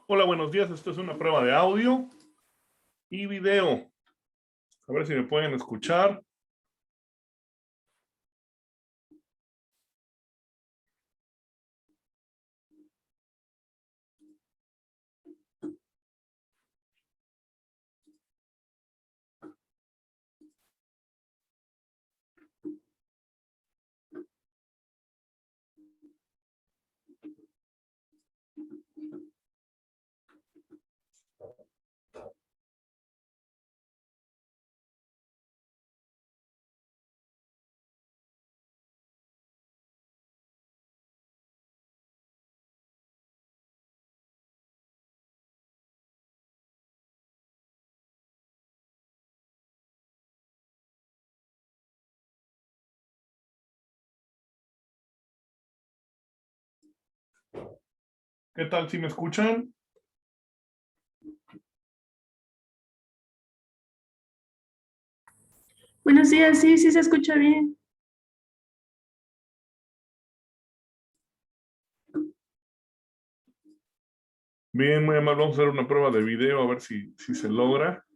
Hola, buenos días. Esta es una prueba de audio y video. A ver si me pueden escuchar. ¿Qué tal? ¿Si me escuchan? Buenos días, sí, sí se escucha bien. Bien, muy amable. Vamos a hacer una prueba de video a ver si se logra.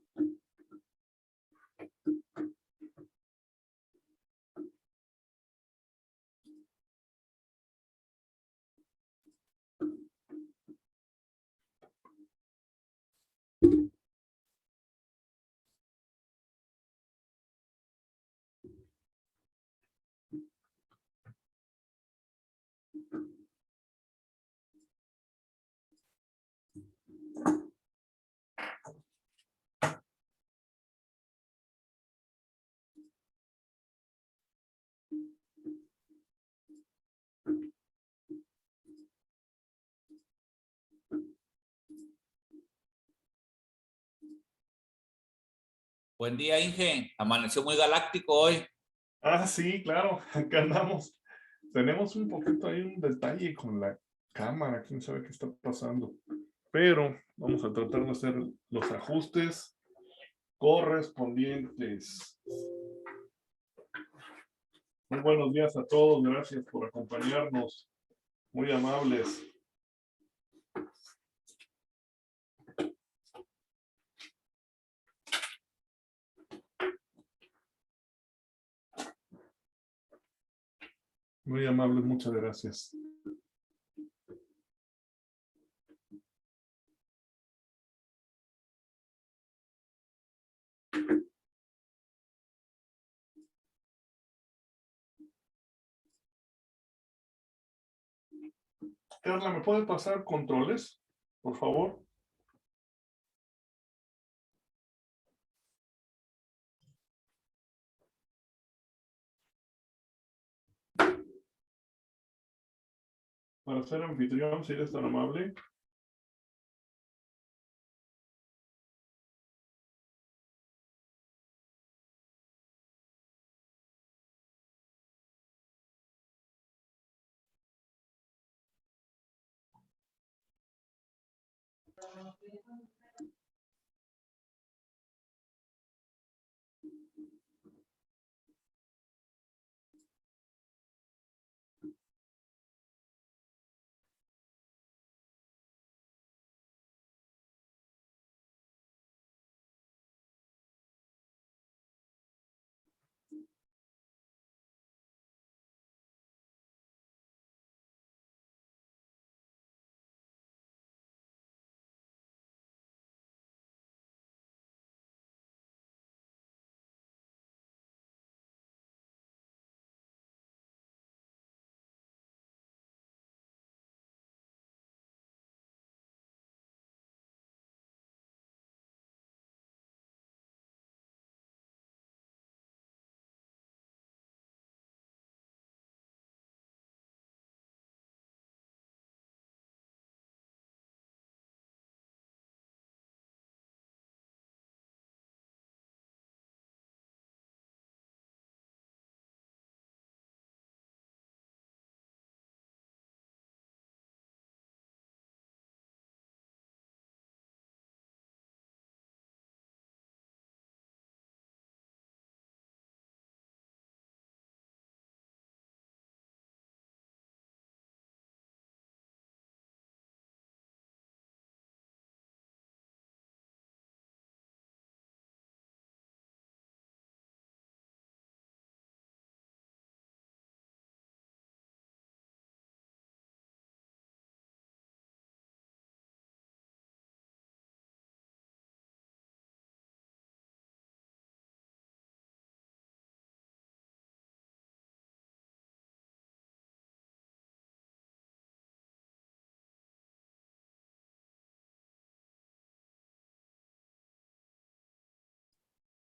Buen día, Inge. Amaneció muy galáctico hoy. Ah, sí, claro. Acá andamos. Tenemos un poquito ahí un detalle con la cámara. Quién sabe qué está pasando. Pero vamos a tratar de hacer los ajustes correspondientes. Muy buenos días a todos. Gracias por acompañarnos. Muy amables. Muy amables, muchas gracias. Carla, ¿me puede pasar controles, por favor? Para ser anfitrión, si eres tan amable.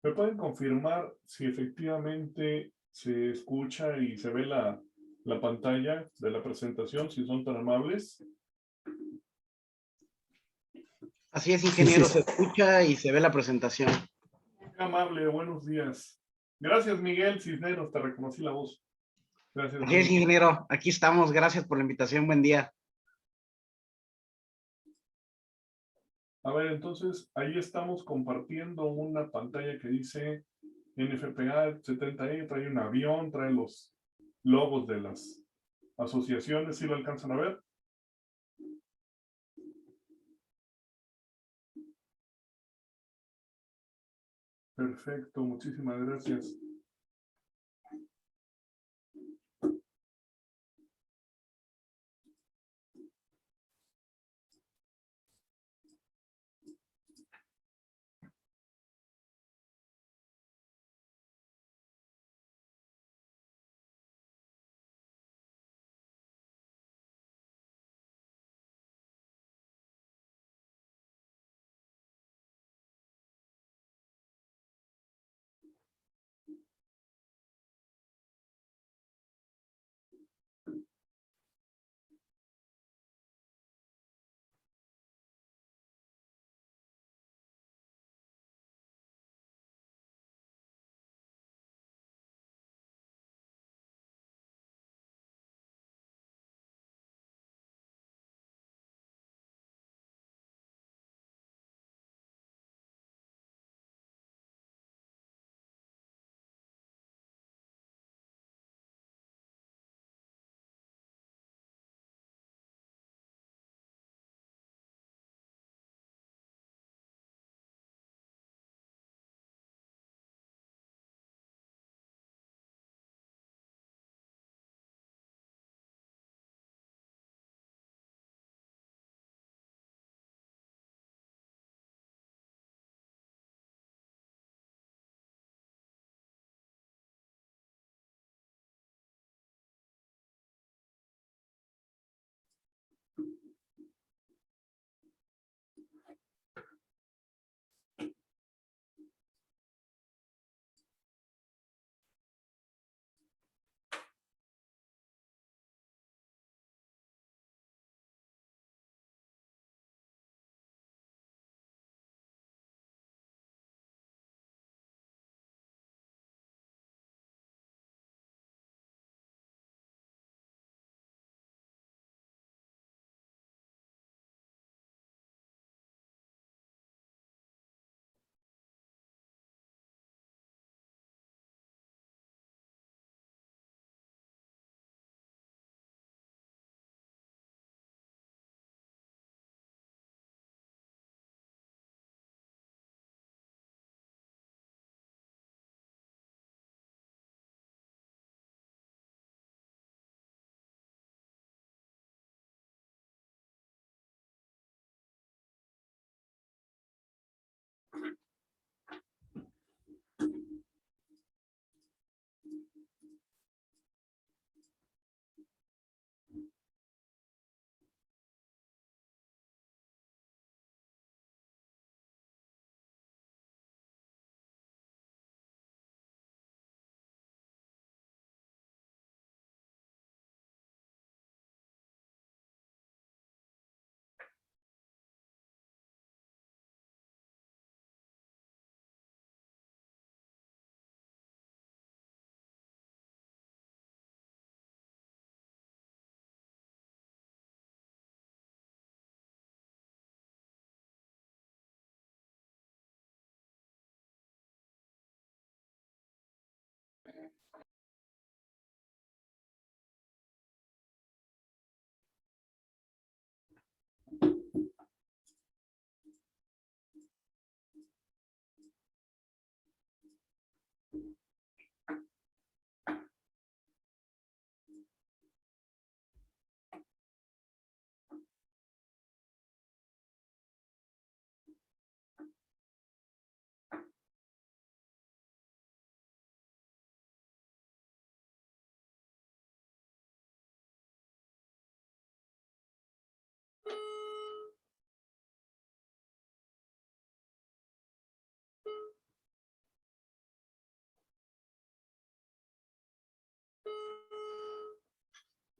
¿Me pueden confirmar si efectivamente se escucha y se ve la pantalla de la presentación, si son tan amables? Así es, ingeniero, se escucha y se ve la presentación. Muy amable, buenos días. Gracias, Miguel Cisneros, te reconocí la voz. Gracias. Así es, ingeniero, aquí estamos, gracias por la invitación, buen día. A ver, entonces, ahí estamos compartiendo una pantalla que dice NFPA 70E, trae un avión, trae los logos de las asociaciones, ¿sí lo alcanzan a ver? Perfecto, muchísimas gracias.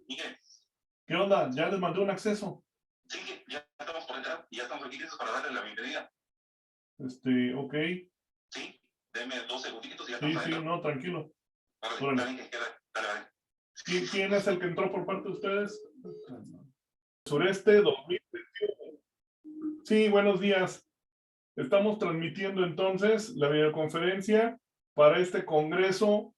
Miguel, ¿Qué onda? ¿Ya les mandé un acceso? sí, ya estamos por entrar y ya estamos aquí listos para darle la bienvenida. Ok. Sí, deme 2 segunditos y ya Sí, estamos sí, adentro. no, tranquilo. Órale, Órale. está bien que queda. Dale, dale. ¿Quién es el que entró por parte de ustedes? Sureste 2021. Sí, buenos días. Estamos transmitiendo entonces la videoconferencia para este congreso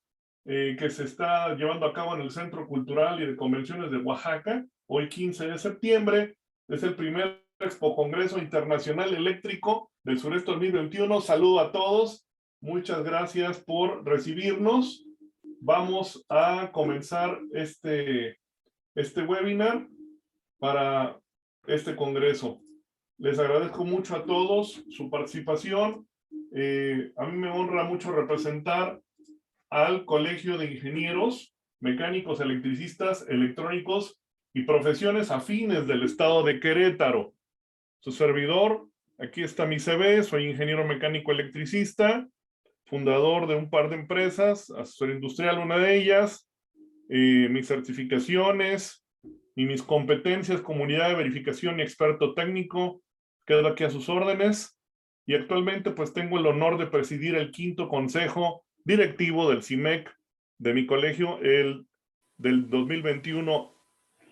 que se está llevando a cabo en el Centro Cultural y de Convenciones de Oaxaca, hoy 15 de septiembre. Es el primer Expo Congreso Internacional Eléctrico del Sureste 2021. Saludo a todos. Muchas gracias por recibirnos. Vamos a comenzar este webinar para este congreso. Les agradezco mucho a todos su participación. A mí me honra mucho representar al Colegio de Ingenieros, Mecánicos, Electricistas, Electrónicos y Profesiones Afines del Estado de Querétaro. Su servidor, aquí está mi CV, soy ingeniero mecánico electricista, fundador de un par de empresas, asesor industrial, una de ellas, mis certificaciones y mis competencias, comunidad de verificación y experto técnico, quedo aquí a sus órdenes. Y actualmente pues tengo el honor de presidir el 5º consejo directivo del CIMEC de mi colegio, del 2021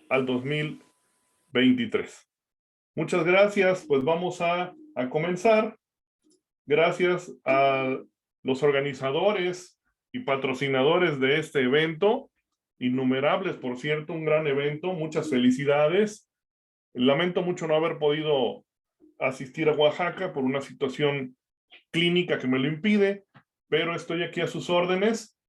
al 2023. Muchas gracias, pues vamos a comenzar. Gracias a los organizadores y patrocinadores de este evento, innumerables, por cierto, un gran evento, muchas felicidades. Lamento mucho no haber podido asistir a Oaxaca por una situación clínica que me lo impide, pero estoy aquí a sus órdenes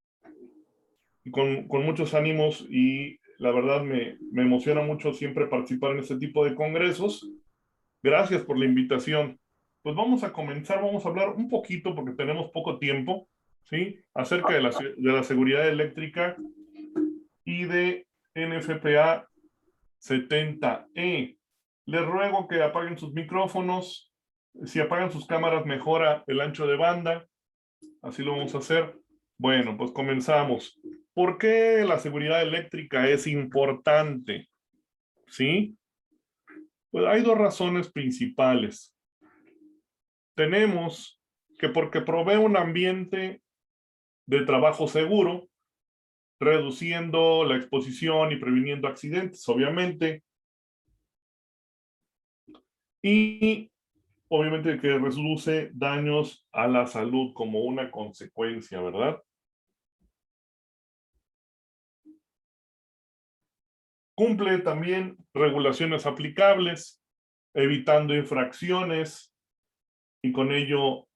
y con muchos ánimos, y la verdad me emociona mucho siempre participar en este tipo de congresos. Gracias por la invitación. Pues vamos a comenzar, vamos a hablar un poquito, porque tenemos poco tiempo, ¿sí? Acerca de la seguridad eléctrica y de NFPA 70E. Les ruego que apaguen sus micrófonos. Si apagan sus cámaras, mejora el ancho de banda. Así lo vamos a hacer. Bueno, pues comenzamos. ¿Por qué la seguridad eléctrica es importante? ¿Sí? Pues hay dos razones principales. Tenemos que porque provee un ambiente de trabajo seguro, reduciendo la exposición y previniendo accidentes, obviamente. Y obviamente que reduce daños a la salud como una consecuencia, ¿verdad? Cumple también regulaciones aplicables, evitando infracciones y con ello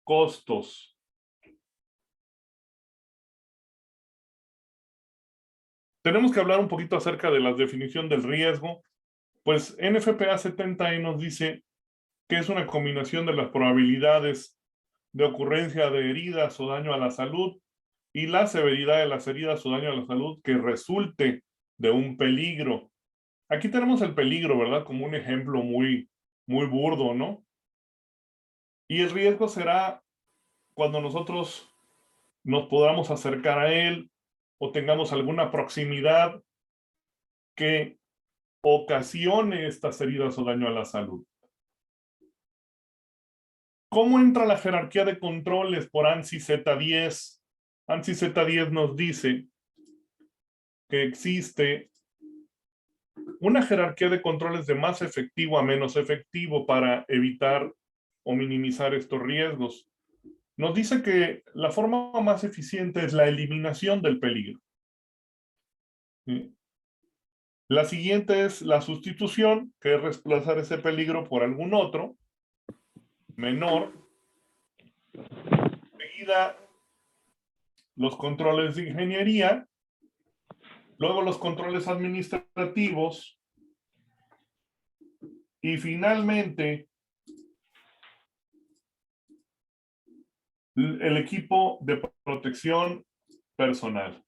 costos. Tenemos que hablar un poquito acerca de la definición del riesgo. Pues NFPA 70E nos dice que es una combinación de las probabilidades de ocurrencia de heridas o daño a la salud y la severidad de las heridas o daño a la salud que resulte de un peligro. Aquí tenemos el peligro, ¿verdad? Como un ejemplo muy burdo, ¿no? Y el riesgo será cuando nosotros nos podamos acercar a él o tengamos alguna proximidad que ocasione estas heridas o daño a la salud. ¿Cómo entra la jerarquía de controles por ANSI Z10? ANSI Z10 nos dice que existe una jerarquía de controles de más efectivo a menos efectivo para evitar o minimizar estos riesgos. nos dice que la forma más eficiente es la eliminación del peligro. ¿Sí? La siguiente es la sustitución, que es reemplazar ese peligro por algún otro, menor. Seguida, los controles de ingeniería, luego los controles administrativos, y finalmente el equipo de protección personal.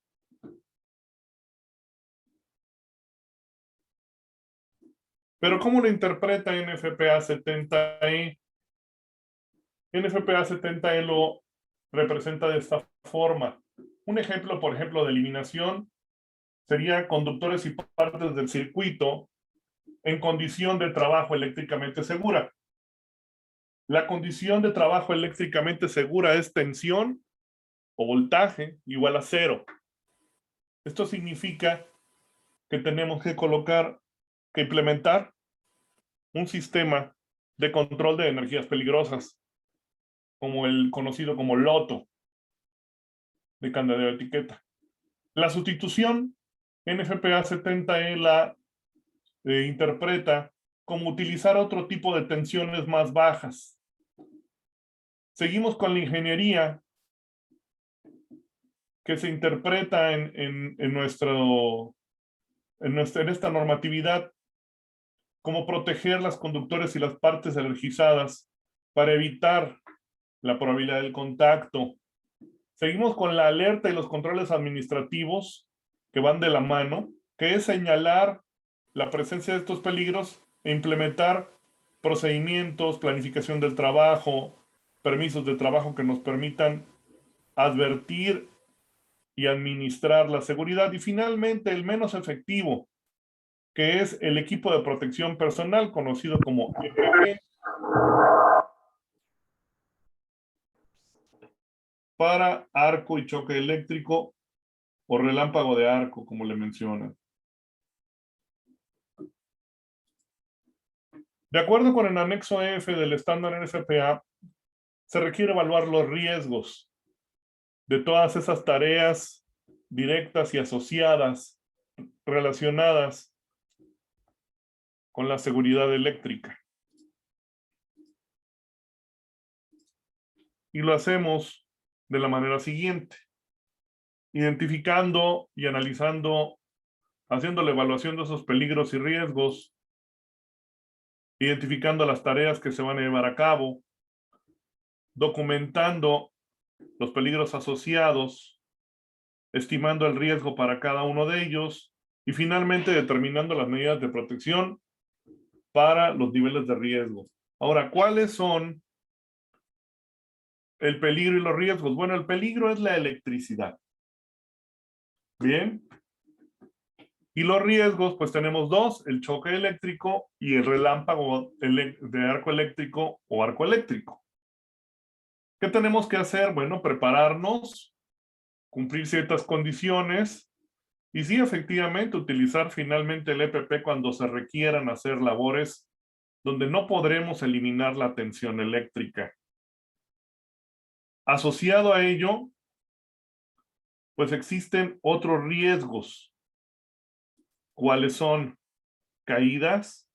Pero ¿cómo lo interpreta NFPA 70E? NFPA 70E lo representa de esta forma. Un ejemplo, por ejemplo, de eliminación sería conductores y partes del circuito en condición de trabajo eléctricamente segura. La condición de trabajo eléctricamente segura es tensión o voltaje igual a 0. Esto significa que tenemos que implementar un sistema de control de energías peligrosas, como el conocido como LOTO, de candadeo de etiqueta. La sustitución NFPA 70E la interpreta como utilizar otro tipo de tensiones más bajas. Seguimos con la ingeniería que se interpreta en esta normatividad como proteger las conductores y las partes energizadas para evitar la probabilidad del contacto. Seguimos con la alerta y los controles administrativos que van de la mano, que es señalar la presencia de estos peligros e implementar procedimientos, planificación del trabajo, permisos de trabajo que nos permitan advertir y administrar la seguridad. Y finalmente, el menos efectivo, que es el equipo de protección personal, conocido como EPP, para arco y choque eléctrico o relámpago de arco, como le mencionan. De acuerdo con el anexo F del estándar NFPA, se requiere evaluar los riesgos de todas esas tareas directas y asociadas relacionadas con la seguridad eléctrica. Y lo hacemos de la manera siguiente: identificando y analizando, haciendo la evaluación de esos peligros y riesgos, identificando las tareas que se van a llevar a cabo, documentando los peligros asociados, estimando el riesgo para cada uno de ellos y finalmente determinando las medidas de protección para los niveles de riesgo. Ahora, ¿cuáles son el peligro y los riesgos? Bueno, el peligro es la electricidad. Bien. Y los riesgos, pues tenemos dos: el choque eléctrico y el relámpago de arco eléctrico o arco eléctrico. ¿Qué tenemos que hacer? Bueno, prepararnos, cumplir ciertas condiciones y sí, efectivamente, utilizar finalmente el EPP cuando se requieran hacer labores donde no podremos eliminar la tensión eléctrica. Asociado a ello, pues existen otros riesgos. ¿Cuáles son? Caídas,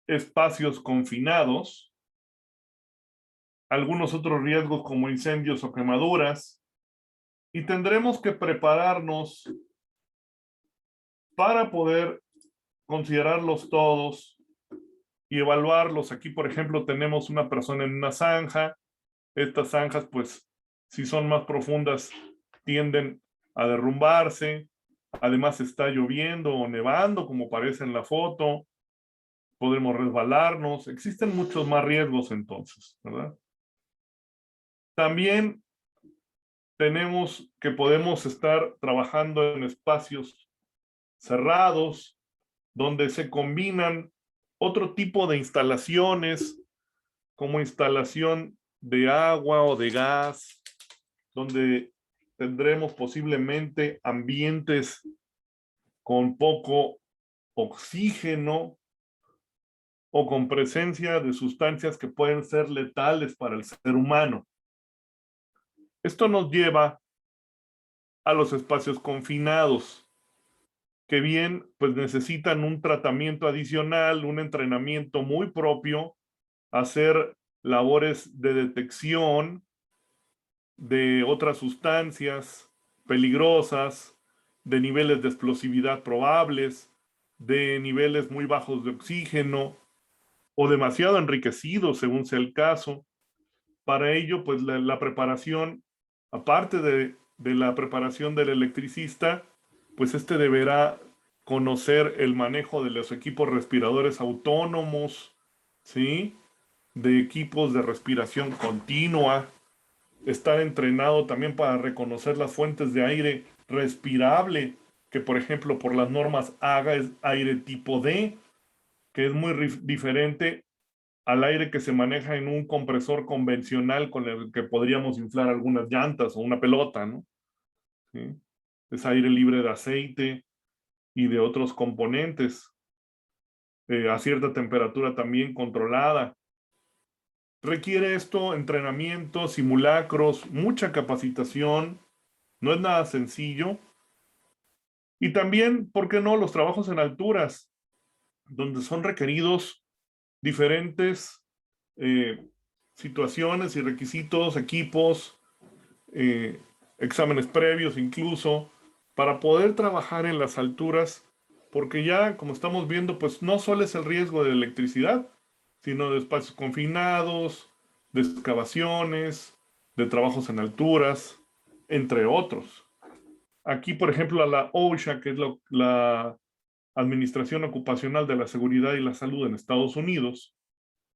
espacios confinados, algunos otros riesgos como incendios o quemaduras, y tendremos que prepararnos para poder considerarlos todos y evaluarlos. Aquí, por ejemplo, tenemos una persona en una zanja. Estas zanjas, pues, si son más profundas, tienden a derrumbarse. Además, está lloviendo o nevando, como parece en la foto. Podemos resbalarnos. Existen muchos más riesgos entonces, ¿verdad? También tenemos que podemos estar trabajando en espacios cerrados, donde se combinan otro tipo de instalaciones, como instalación de agua o de gas, donde tendremos posiblemente ambientes con poco oxígeno, o con presencia de sustancias que pueden ser letales para el ser humano. Esto nos lleva a los espacios confinados, que bien, pues necesitan un tratamiento adicional, un entrenamiento muy propio, hacer labores de detección de otras sustancias peligrosas, de niveles de explosividad probables, de niveles muy bajos de oxígeno o demasiado enriquecidos, según sea el caso. Para ello, pues la preparación, aparte de la preparación del electricista, pues este deberá conocer el manejo de los equipos respiradores autónomos, ¿sí? De equipos de respiración continua, estar entrenado también para reconocer las fuentes de aire respirable, que por ejemplo por las normas AGA es aire tipo D, que es muy diferente al aire que se maneja en un compresor convencional con el que podríamos inflar algunas llantas o una pelota, ¿no? ¿Sí? Es aire libre de aceite y de otros componentes, a cierta temperatura también controlada. Requiere esto entrenamiento, simulacros, mucha capacitación, no es nada sencillo. Y también, ¿por qué no?, los trabajos en alturas, donde son requeridos diferentes situaciones y requisitos, equipos, exámenes previos incluso, para poder trabajar en las alturas, porque ya, como estamos viendo, pues no solo es el riesgo de electricidad, sino de espacios confinados, de excavaciones, de trabajos en alturas, entre otros. Aquí, por ejemplo, a la OSHA, que es la Administración Ocupacional de la Seguridad y la Salud en Estados Unidos,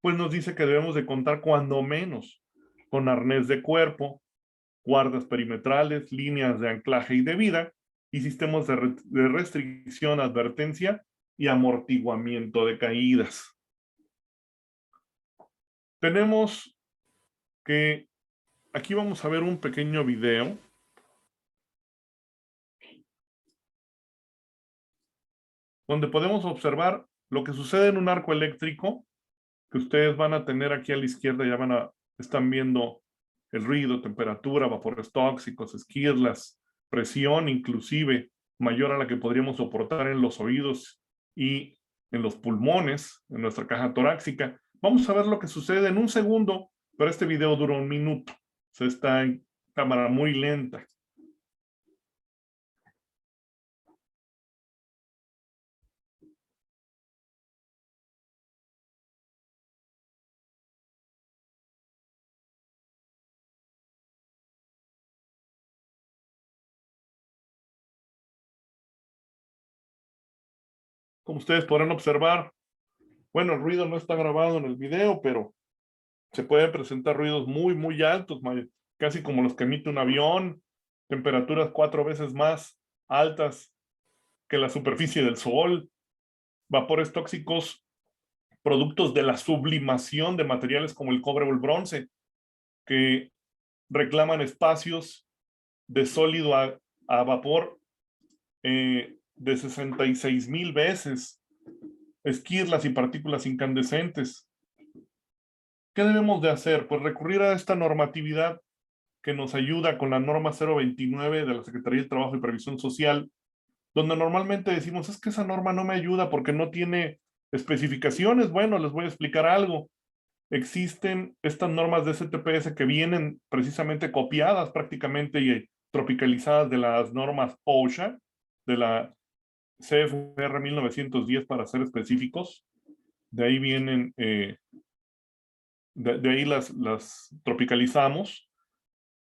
pues nos dice que debemos de contar cuando menos con arnés de cuerpo, guardas perimetrales, líneas de anclaje y de vida, y sistemas de restricción, advertencia y amortiguamiento de caídas. Tenemos que, aquí vamos a ver un pequeño video donde podemos observar lo que sucede en un arco eléctrico, que ustedes van a tener aquí a la izquierda, ya están viendo el ruido, temperatura, vapores tóxicos, esquirlas, presión inclusive mayor a la que podríamos soportar en los oídos y en los pulmones, en nuestra caja torácica. Vamos a ver lo que sucede en un segundo, pero este video dura 1 minuto. O sea, está en cámara muy lenta. Como ustedes podrán observar, bueno, el ruido no está grabado en el video, pero se pueden presentar ruidos muy, muy altos, casi como los que emite un avión, temperaturas 4 veces más altas que la superficie del Sol, vapores tóxicos, productos de la sublimación de materiales como el cobre o el bronce, que reclaman espacios de sólido a vapor de 66,000 veces, esquirlas y partículas incandescentes. ¿Qué debemos de hacer? Pues recurrir a esta normatividad que nos ayuda con la norma 029 de la Secretaría de Trabajo y Previsión Social, donde normalmente decimos, es que esa norma no me ayuda porque no tiene especificaciones. Bueno, les voy a explicar algo. Existen estas normas de STPS que vienen precisamente copiadas prácticamente y tropicalizadas de las normas OSHA, de la CFR 1910 para ser específicos. De ahí vienen, de ahí las tropicalizamos.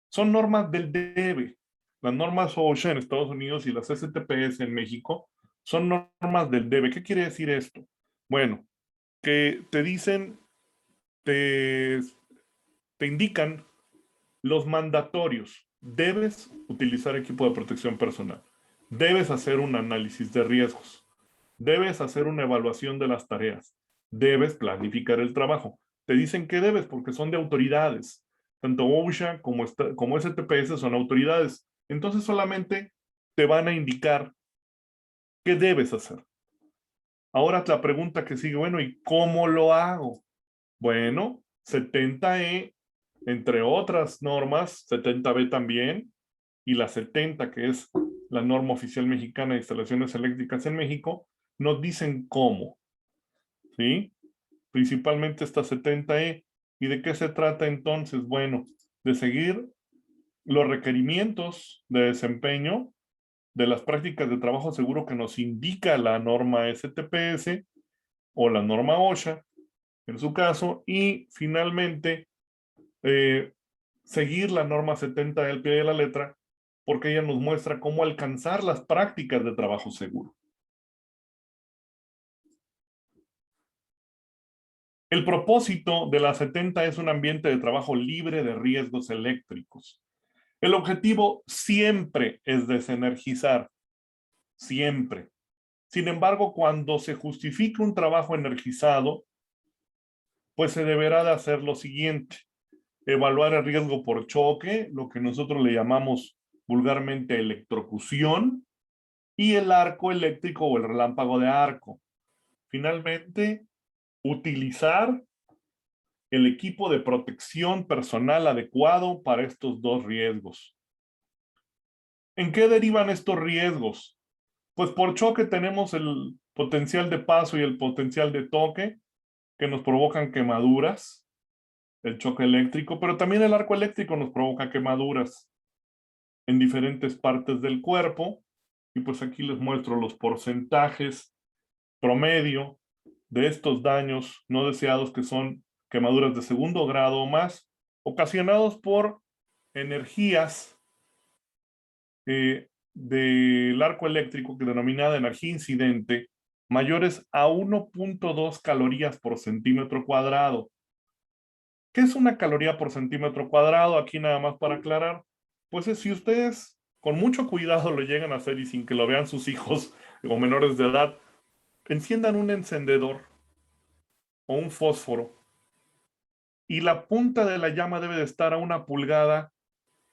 Son normas del DEBE. Las normas OSHA en Estados Unidos y las STPS en México son normas del DEBE. ¿Qué quiere decir esto? Bueno, que te dicen, te indican los mandatorios. Debes utilizar equipo de protección personal. Debes hacer un análisis de riesgos. Debes hacer una evaluación de las tareas. Debes planificar el trabajo. Te dicen que debes porque son de autoridades. Tanto OSHA como STPS son autoridades. Entonces solamente te van a indicar qué debes hacer. Ahora la pregunta que sigue, bueno, ¿y cómo lo hago? Bueno, 70E, entre otras normas, 70B también, y la 70, que es la norma oficial mexicana de instalaciones eléctricas en México, nos dicen cómo, ¿sí? Principalmente esta 70E. ¿Y de qué se trata entonces? Bueno, de seguir los requerimientos de desempeño de las prácticas de trabajo seguro que nos indica la norma STPS o la norma OSHA, en su caso, y finalmente seguir la norma 70 al pie de la letra, porque ella nos muestra cómo alcanzar las prácticas de trabajo seguro. El propósito de la 70 es un ambiente de trabajo libre de riesgos eléctricos. El objetivo siempre es desenergizar, siempre. Sin embargo, cuando se justifica un trabajo energizado, pues se deberá de hacer lo siguiente: evaluar el riesgo por choque, lo que nosotros le llamamos vulgarmente electrocución, y el arco eléctrico o el relámpago de arco. Finalmente, utilizar el equipo de protección personal adecuado para estos dos riesgos. ¿En qué derivan estos riesgos? Pues por choque tenemos el potencial de paso y el potencial de toque que nos provocan quemaduras, el choque eléctrico, pero también el arco eléctrico nos provoca quemaduras en diferentes partes del cuerpo. Y pues aquí les muestro los porcentajes promedio de estos daños no deseados, que son quemaduras de segundo grado o más, ocasionados por energías del arco eléctrico, que denominada energía incidente, mayores a 1.2 calorías por centímetro cuadrado. ¿Qué es una caloría por centímetro cuadrado? Aquí nada más para aclarar, pues es si ustedes con mucho cuidado lo llegan a hacer y sin que lo vean sus hijos o menores de edad, enciendan un encendedor o un fósforo y la punta de la llama debe de estar a 1 pulgada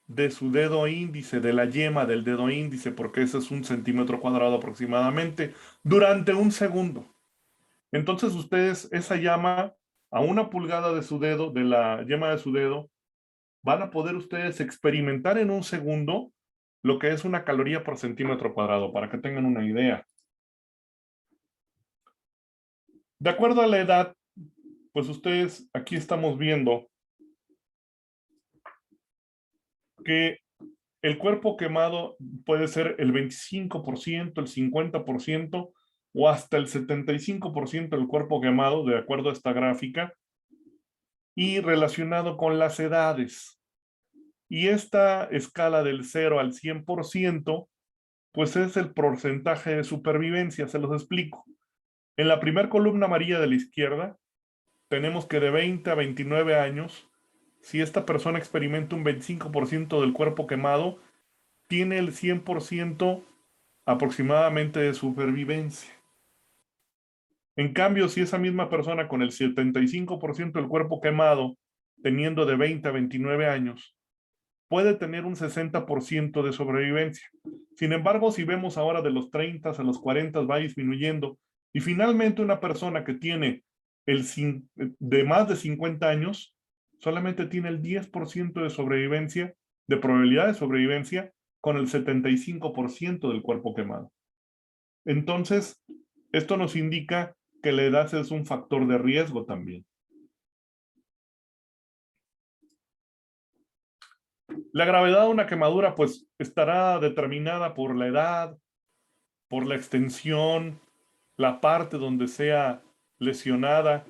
de su dedo índice, de la yema del dedo índice, porque ese es 1 centímetro cuadrado aproximadamente, durante 1 segundo. Entonces ustedes esa llama a 1 pulgada de su dedo, de la yema de su dedo, van a poder ustedes experimentar en 1 segundo lo que es una caloría por centímetro cuadrado, para que tengan una idea. De acuerdo a la edad, pues ustedes aquí estamos viendo que el cuerpo quemado puede ser el 25%, el 50% o hasta el 75% del cuerpo quemado, de acuerdo a esta gráfica, y relacionado con las edades. Y esta escala del 0 al 100%, pues es el porcentaje de supervivencia. Se los explico. En la primera columna amarilla de la izquierda, tenemos que de 20 a 29 años, si esta persona experimenta un 25% del cuerpo quemado, tiene el 100% aproximadamente de supervivencia. En cambio, si esa misma persona con el 75% del cuerpo quemado, teniendo de 20 a 29 años, puede tener un 60% de sobrevivencia. Sin embargo, si vemos ahora de los 30 a los 40 va disminuyendo, y finalmente una persona que tiene de más de 50 años solamente tiene el 10% de sobrevivencia, de probabilidad de sobrevivencia, con el 75% del cuerpo quemado. Entonces, esto nos indica que la edad es un factor de riesgo también. La gravedad de una quemadura pues estará determinada por la edad, por la extensión, la parte donde sea lesionada,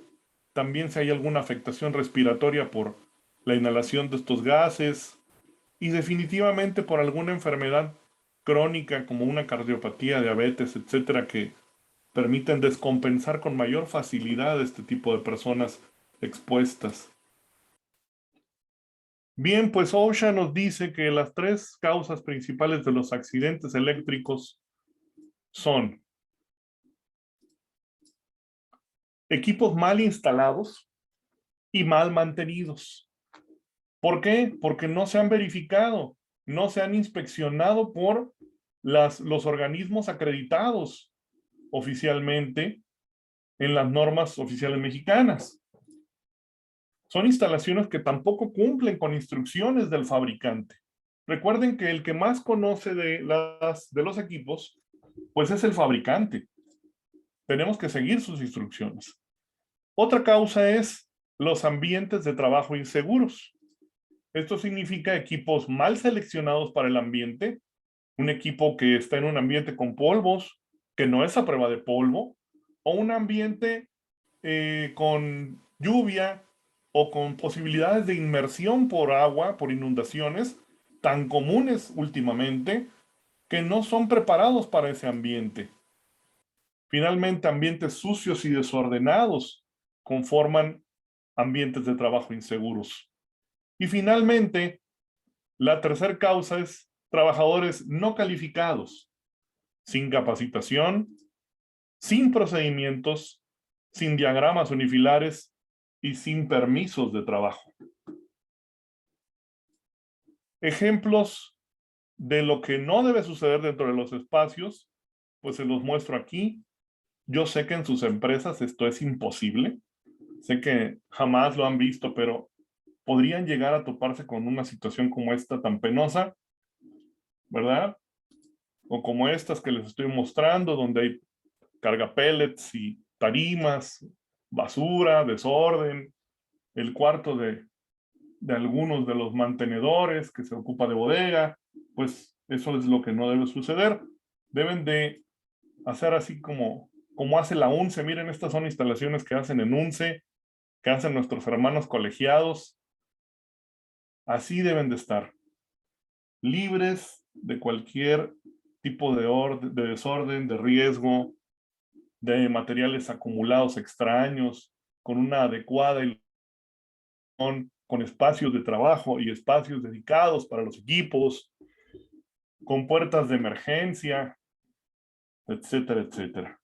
también si hay alguna afectación respiratoria por la inhalación de estos gases y definitivamente por alguna enfermedad crónica como una cardiopatía, diabetes, etcétera, que permiten descompensar con mayor facilidad este tipo de personas expuestas. Bien, pues OSHA nos dice que las 3 causas principales de los accidentes eléctricos son equipos mal instalados y mal mantenidos. ¿Por qué? Porque no se han verificado, no se han inspeccionado por los organismos acreditados oficialmente en las normas oficiales mexicanas. Son instalaciones que tampoco cumplen con instrucciones del fabricante. Recuerden que el que más conoce de los equipos, pues es el fabricante. Tenemos que seguir sus instrucciones. Otra causa es los ambientes de trabajo inseguros. Esto significa equipos mal seleccionados para el ambiente, un equipo que está en un ambiente con polvos, que no es a prueba de polvo, o un ambiente con lluvia o con posibilidades de inmersión por agua, por inundaciones, tan comunes últimamente, que no son preparados para ese ambiente. Finalmente, ambientes sucios y desordenados conforman ambientes de trabajo inseguros. Y finalmente, la tercera causa es trabajadores no calificados, sin capacitación, sin procedimientos, sin diagramas unifilares y sin permisos de trabajo. Ejemplos de lo que no debe suceder dentro de los espacios, pues se los muestro aquí. Yo sé que en sus empresas esto es imposible. Sé que jamás lo han visto, pero podrían llegar a toparse con una situación como esta tan penosa, ¿verdad? O como estas que les estoy mostrando, donde hay carga pellets y tarimas, basura, desorden, el cuarto de algunos de los mantenedores que se ocupa de bodega, pues eso es lo que no debe suceder. Deben de hacer así como hace la UNCE. Miren, estas son instalaciones que hacen en UNCE, que hacen nuestros hermanos colegiados. Así deben de estar, libres de cualquier tipo de desorden, de riesgo, de materiales acumulados extraños, con una adecuada iluminación, con espacios de trabajo y espacios dedicados para los equipos, con puertas de emergencia, etcétera, etcétera.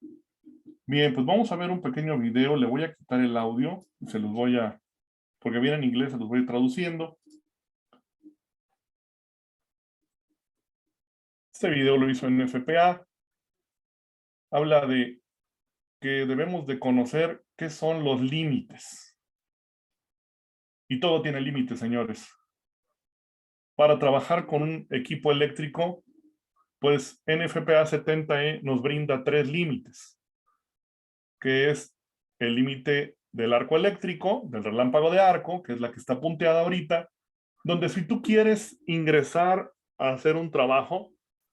Bien, pues vamos a ver un pequeño video. Le voy a quitar el audio, se los voy a, porque viene en inglés, se los voy a ir traduciendo. Este video lo hizo en FPA. Habla de que debemos de conocer qué son los límites. Y todo tiene límites, señores. Para trabajar con un equipo eléctrico, pues NFPA 70E nos brinda 3 límites, que es el límite del arco eléctrico, del relámpago de arco, que es la que está punteada ahorita, donde si tú quieres ingresar a hacer un trabajo,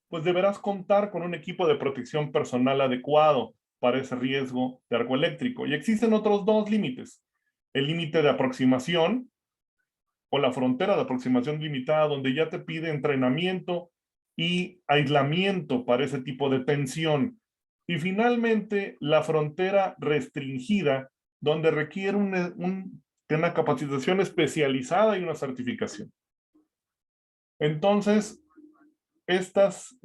pues deberás contar con un equipo de protección personal adecuado para ese riesgo de arco eléctrico. Y existen otros 2 límites. El límite de aproximación o la frontera de aproximación limitada, donde ya te pide entrenamiento y aislamiento para ese tipo de tensión. Y finalmente, la frontera restringida, donde requiere una capacitación especializada y una certificación. Entonces, estos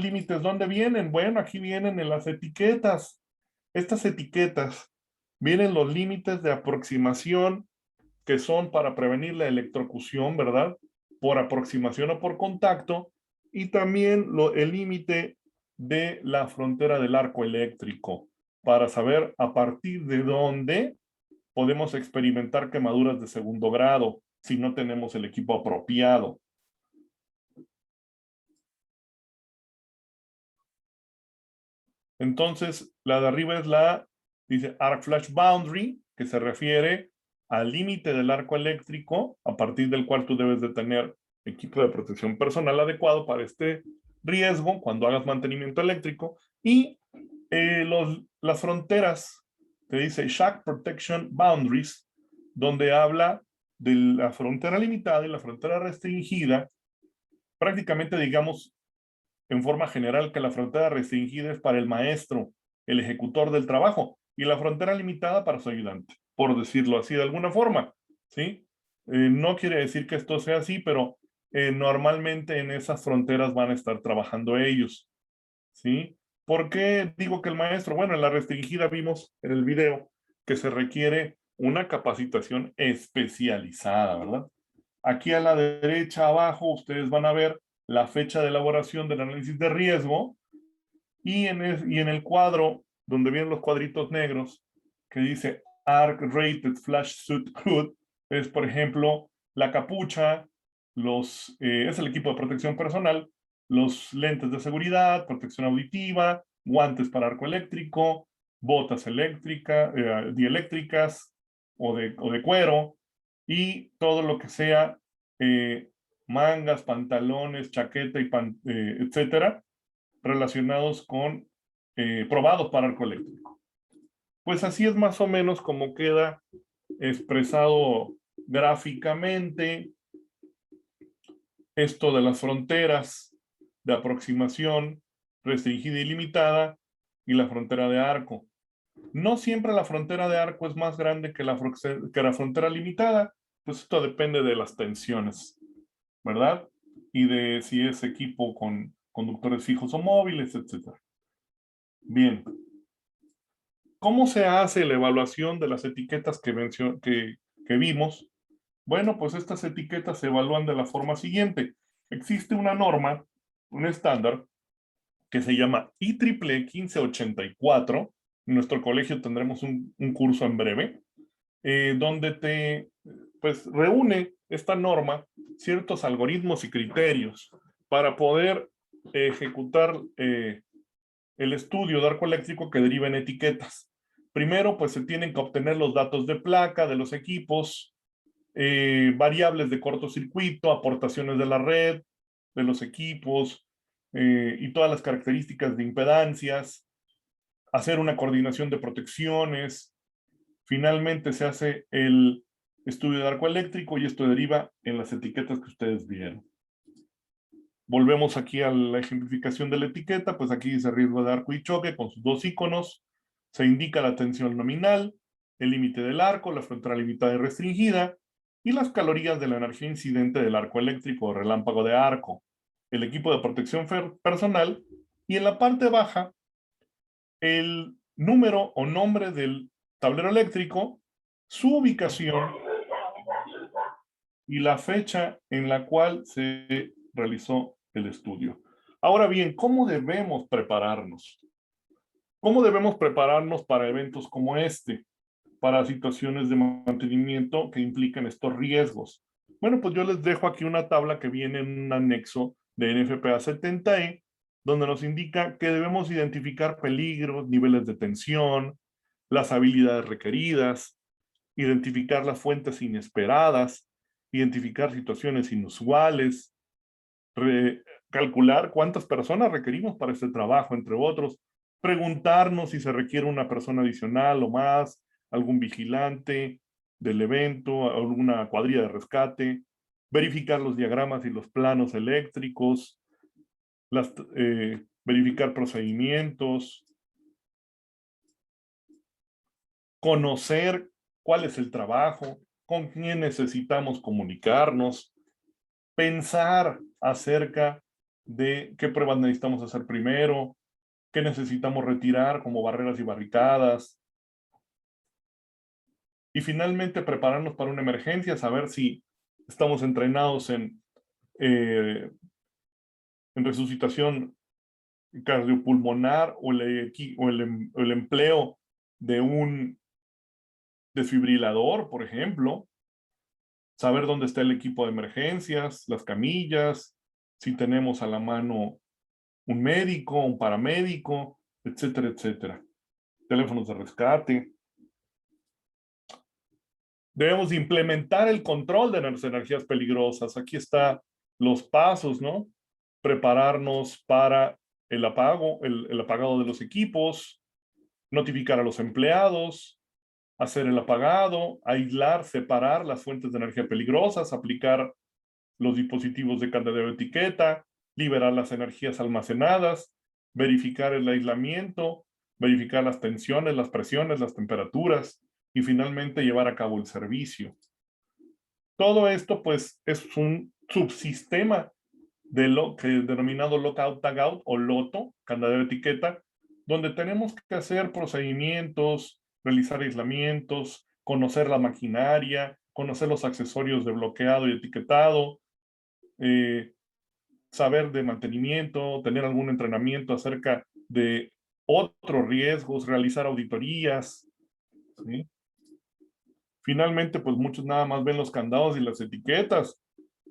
límites, ¿dónde vienen? Bueno, aquí vienen en las etiquetas. Estas etiquetas vienen los límites de aproximación que son para prevenir la electrocución, ¿verdad? Por aproximación o por contacto, y también el límite de la frontera del arco eléctrico, para saber a partir de dónde podemos experimentar quemaduras de segundo grado si no tenemos el equipo apropiado. Entonces, la de arriba es dice Arc Flash Boundary, que se refiere al límite del arco eléctrico, a partir del cual tú debes de tener equipo de protección personal adecuado para este riesgo cuando hagas mantenimiento eléctrico. Y las fronteras, te dice Shock Protection Boundaries, donde habla de la frontera limitada y la frontera restringida. Prácticamente, digamos, en forma general, que la frontera restringida es para el maestro, el ejecutor del trabajo, y la frontera limitada para su ayudante, por decirlo así de alguna forma, ¿sí? No quiere decir que esto sea así, pero normalmente en esas fronteras van a estar trabajando ellos, ¿sí? ¿Por qué digo que el maestro? Bueno, en la restringida vimos en el video que se requiere una capacitación especializada, ¿verdad? Aquí a la derecha abajo ustedes van a ver la fecha de elaboración del análisis de riesgo, y en el cuadro donde vienen los cuadritos negros que dice Arc Rated Flash Suit Hood es, por ejemplo, la capucha, es el equipo de protección personal, los lentes de seguridad, protección auditiva, guantes para arco eléctrico, botas dieléctricas o de cuero, y todo lo que sea mangas, pantalones, chaqueta etcétera, relacionados con probados para arco eléctrico. Pues así es más o menos como queda expresado gráficamente esto de las fronteras de aproximación restringida y limitada y la frontera de arco. No siempre la frontera de arco es más grande que la frontera limitada, pues esto depende de las tensiones, ¿verdad? Y de si es equipo con conductores fijos o móviles, etc. Bien. ¿Cómo se hace la evaluación de las etiquetas que vimos? Bueno, pues estas etiquetas se evalúan de la forma siguiente. Existe una norma, un estándar, que se llama IEEE 1584. En nuestro colegio tendremos un curso en breve, donde pues, reúne esta norma ciertos algoritmos y criterios para poder ejecutar el estudio de arco eléctrico que deriva en etiquetas. Primero, pues se tienen que obtener los datos de placa de los equipos, variables de cortocircuito, aportaciones de la red, de los equipos, y todas las características de impedancias, hacer una coordinación de protecciones. Finalmente se hace el estudio de arco eléctrico y esto deriva en las etiquetas que ustedes vieron. Volvemos aquí a la ejemplificación de la etiqueta, pues aquí dice riesgo de arco y choque con sus dos iconos. Se indica la tensión nominal, el límite del arco, la frontera limitada y restringida, y las calorías de la energía incidente del arco eléctrico o relámpago de arco, el equipo de protección personal, y en la parte baja, el número o nombre del tablero eléctrico, su ubicación y la fecha en la cual se realizó el estudio. Ahora bien, ¿cómo debemos prepararnos? ¿Cómo debemos prepararnos para eventos como este? Para situaciones de mantenimiento que implican estos riesgos. Bueno, pues yo les dejo aquí una tabla que viene en un anexo de NFPA 70E, donde nos indica que debemos identificar peligros, niveles de tensión, las habilidades requeridas, identificar las fuentes inesperadas, identificar situaciones inusuales, calcular cuántas personas requerimos para este trabajo, entre otros, preguntarnos si se requiere una persona adicional o más, algún vigilante del evento, alguna cuadrilla de rescate, verificar los diagramas y los planos eléctricos, verificar procedimientos, conocer cuál es el trabajo, con quién necesitamos comunicarnos, pensar acerca de qué pruebas necesitamos hacer primero, qué necesitamos retirar como barreras y barricadas. Y finalmente prepararnos para una emergencia, saber si estamos entrenados en resucitación cardiopulmonar o el empleo de un desfibrilador, por ejemplo. Saber dónde está el equipo de emergencias, las camillas, si tenemos a la mano un médico, un paramédico, etcétera, etcétera. Teléfonos de rescate. Debemos implementar el control de las energías peligrosas. Aquí están los pasos, ¿no? Prepararnos para el apagado de los equipos, notificar a los empleados, hacer el apagado, aislar, separar las fuentes de energía peligrosas, aplicar los dispositivos de candadeo de etiqueta, liberar las energías almacenadas, verificar el aislamiento, verificar las tensiones, las presiones, las temperaturas y finalmente llevar a cabo el servicio. Todo esto pues es un subsistema de lo que es denominado lockout tagout o LOTO, candadeo de etiqueta, donde tenemos que hacer procedimientos, realizar aislamientos, conocer la maquinaria, conocer los accesorios de bloqueado y etiquetado, saber de mantenimiento, tener algún entrenamiento acerca de otros riesgos, realizar auditorías, ¿sí? Finalmente, pues muchos nada más ven los candados y las etiquetas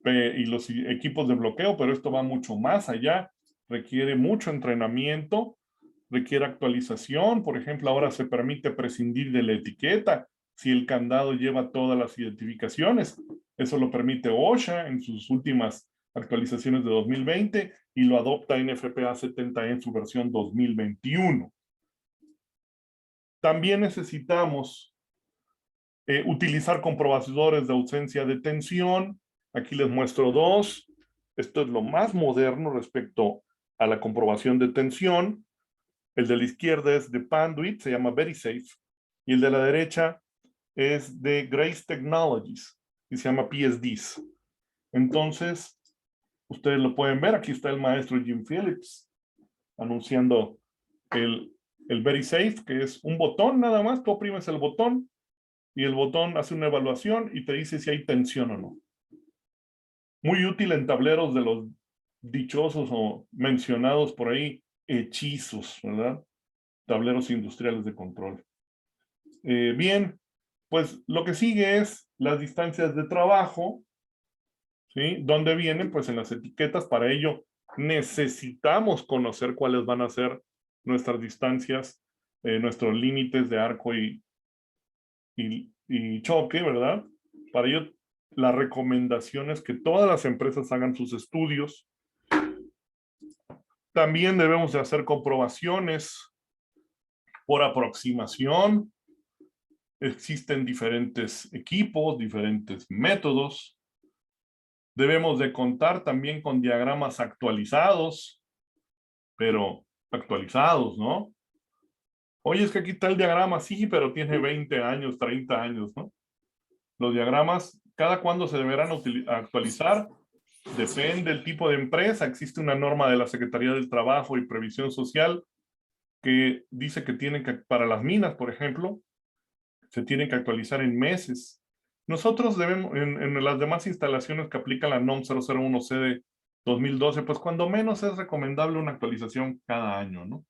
y los equipos de bloqueo, pero esto va mucho más allá. Requiere mucho entrenamiento, requiere actualización. Por ejemplo, ahora se permite prescindir de la etiqueta si el candado lleva todas las identificaciones. Eso lo permite OSHA en sus últimas actualizaciones de 2020 y lo adopta NFPA 70 en su versión 2021. También necesitamos utilizar comprobadores de ausencia de tensión. Aquí les muestro dos. Esto es lo más moderno respecto a la comprobación de tensión. El de la izquierda es de Panduit, se llama VeriSafe. Y el de la derecha es de Grace Technologies y se llama PSDs. Entonces, ustedes lo pueden ver. Aquí está el maestro Jim Phillips anunciando el VeriSafe, que es un botón nada más. Tú oprimes el botón y el botón hace una evaluación y te dice si hay tensión o no. Muy útil en tableros de los dichosos o mencionados por ahí hechizos, ¿verdad? Tableros industriales de control. Bien, pues lo que sigue es las distancias de trabajo, ¿sí? ¿Dónde vienen? Pues en las etiquetas. Para ello necesitamos conocer cuáles van a ser nuestras distancias, nuestros límites de arco y choque, ¿verdad? Para ello, la recomendación es que todas las empresas hagan sus estudios. También debemos de hacer comprobaciones por aproximación. Existen diferentes equipos, diferentes métodos. Debemos de contar también con diagramas actualizados, pero actualizados, ¿no? Oye, es que aquí está el diagrama, sí, pero tiene 20 años, 30 años, ¿no? Los diagramas, ¿cada cuándo se deberán actualizar? Depende del tipo de empresa. Existe una norma de la Secretaría del Trabajo y Previsión Social que dice que tienen que, para las minas, por ejemplo, se tienen que actualizar en meses. Nosotros debemos, en las demás instalaciones que aplica la NOM 001C de 2012, pues cuando menos es recomendable una actualización cada año, ¿no?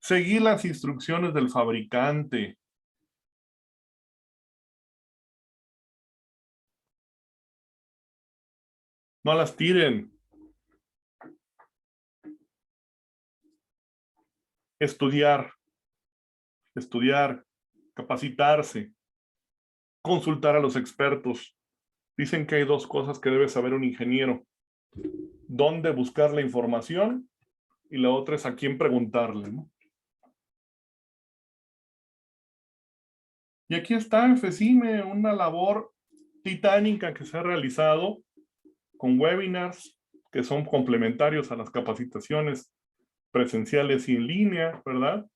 Seguir las instrucciones del fabricante. No las tiren. Estudiar, capacitarse, consultar a los expertos. Dicen que hay dos cosas que debe saber un ingeniero: dónde buscar la información y la otra es a quién preguntarle, ¿no? Y aquí está en FECIME una labor titánica que se ha realizado con webinars que son complementarios a las capacitaciones presenciales y en línea, ¿verdad?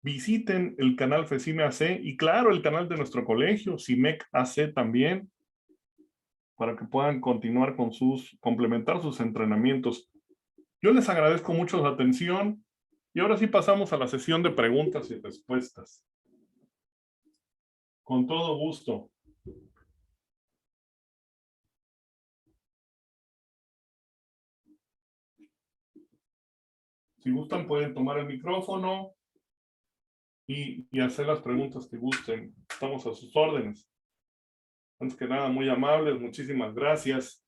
Visiten el canal FECIME AC y claro, el canal de nuestro colegio, CIMEC AC también, para que puedan continuar con complementar sus entrenamientos. Yo les agradezco mucho su atención y ahora sí pasamos a la sesión de preguntas y respuestas. Con todo gusto. Si gustan, pueden tomar el micrófono y hacer las preguntas que gusten. Estamos a sus órdenes. Antes que nada, muy amables. Muchísimas gracias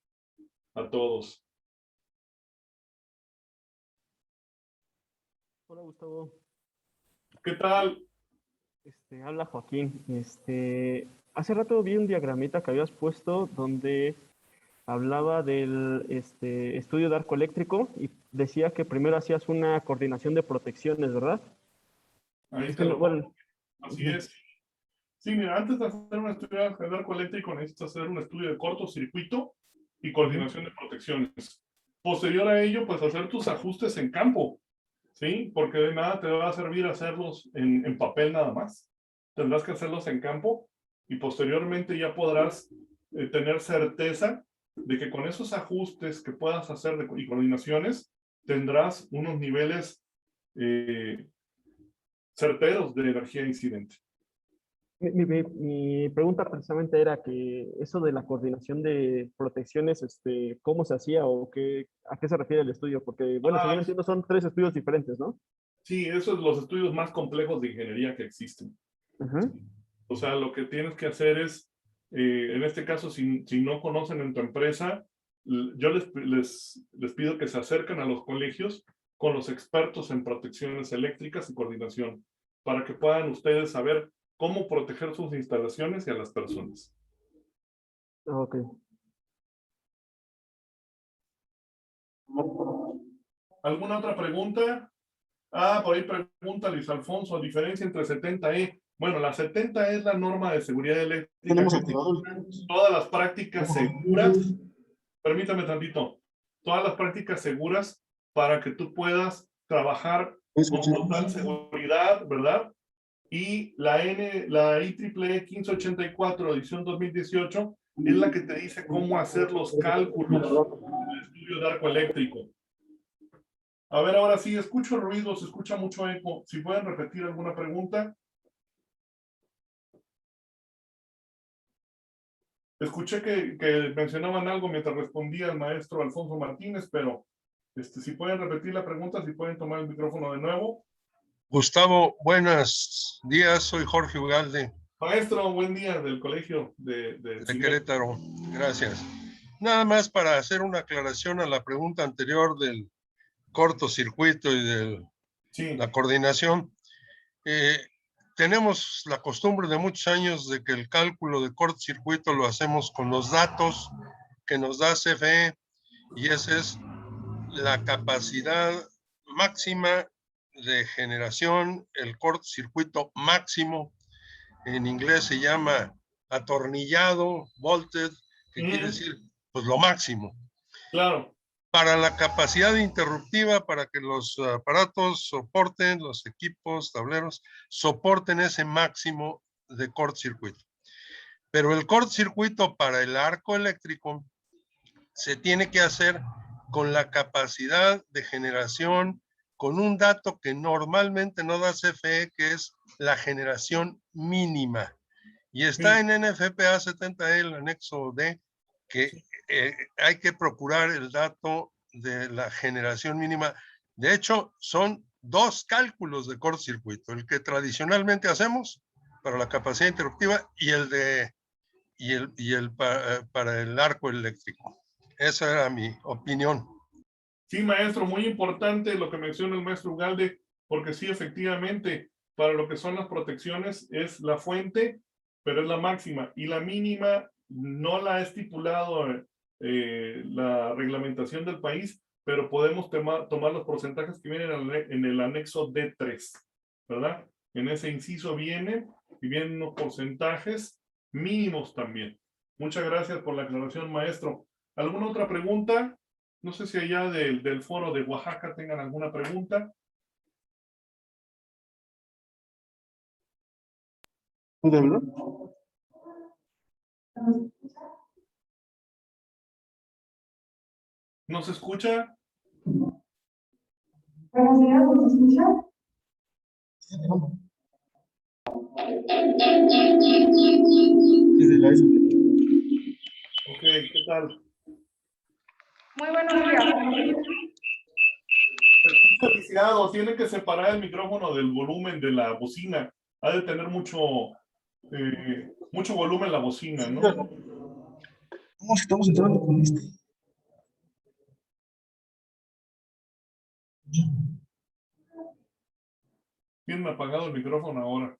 a todos. Hola Gustavo, ¿Qué tal? habla Joaquín. Hace rato vi un diagramita que habías puesto donde hablaba del estudio de arco eléctrico y decía que primero hacías una coordinación de protecciones, ¿verdad? Ahí Es te que lo bueno, pongo. Así es. Sí, mira, antes de hacer un estudio de arco eléctrico necesitas hacer un estudio de cortocircuito y coordinación de protecciones. Posterior a ello, pues hacer tus ajustes en campo, ¿sí? Porque de nada te va a servir hacerlos en papel nada más. Tendrás que hacerlos en campo y posteriormente ya podrás tener certeza de que con esos ajustes que puedas hacer y coordinaciones tendrás unos niveles certeros de energía incidente. mi pregunta precisamente era que eso de la coordinación de protecciones, ¿cómo se hacía o a qué se refiere el estudio? Porque, bueno, según entiendo son tres estudios diferentes, ¿no? Sí, esos son los estudios más complejos de ingeniería que existen. Ujú. O sea, lo que tienes que hacer es, en este caso, si no conocen en tu empresa, yo les pido que se acerquen a los colegios con los expertos en protecciones eléctricas y coordinación, para que puedan ustedes saber cómo proteger sus instalaciones y a las personas. Ok. ¿Alguna otra pregunta? Ah, por ahí pregunta Luis Alfonso, ¿a diferencia entre 70E? Bueno, la 70 es la norma de seguridad eléctrica. Tenemos Que activado todas las prácticas seguras, permítame tantito, todas las prácticas seguras para que tú puedas trabajar con total seguridad, ¿verdad? Y la IEEE 1584, edición 2018, es la que te dice cómo hacer los cálculos del estudio de arco eléctrico. A ver, ahora sí, escucho ruido, se escucha mucho eco. Si pueden repetir alguna pregunta. Escuché que mencionaban algo mientras respondía el maestro Alfonso Martínez, pero si pueden repetir la pregunta, si pueden tomar el micrófono de nuevo. Gustavo, buenos días, soy Jorge Ugalde. Maestro, buen día del colegio de Querétaro, gracias. Nada más para hacer una aclaración a la pregunta anterior del cortocircuito y de la coordinación. Tenemos la costumbre de muchos años de que el cálculo de cortocircuito lo hacemos con los datos que nos da CFE, y esa es la capacidad máxima de generación, el cortocircuito máximo. En inglés se llama atornillado, volted, que quiere decir pues lo máximo. Claro. Para la capacidad interruptiva, para que los aparatos soporten, los equipos, tableros, soporten ese máximo de cortocircuito. Pero el cortocircuito para el arco eléctrico se tiene que hacer con la capacidad de generación, con un dato que normalmente no da CFE, que es la generación mínima. Y está en NFPA 70E, el anexo D, que hay que procurar el dato de la generación mínima. De hecho, son dos cálculos de cortocircuito, el que tradicionalmente hacemos para la capacidad interruptiva y el para el arco eléctrico. Esa era mi opinión. Sí, maestro, muy importante lo que menciona el maestro Ugalde, porque sí, efectivamente, para lo que son las protecciones es la fuente, pero es la máxima, y la mínima no la ha estipulado la reglamentación del país, pero podemos tomar los porcentajes que vienen en el anexo D3, ¿verdad? En ese inciso vienen unos porcentajes mínimos también. Muchas gracias por la aclaración, maestro. ¿Alguna otra pregunta? No sé si allá del foro de Oaxaca tengan alguna pregunta. ¿Puede hablar? ¿No se escucha? Buenos días, ¿nos escucha? Desde la Ok, ¿qué tal? Muy buenos días. Viciado, tiene que separar el micrófono del volumen de la bocina. Ha de tener mucho volumen la bocina, ¿no? ¿Cómo estamos entrando con este? Tienen apagado el micrófono ahora.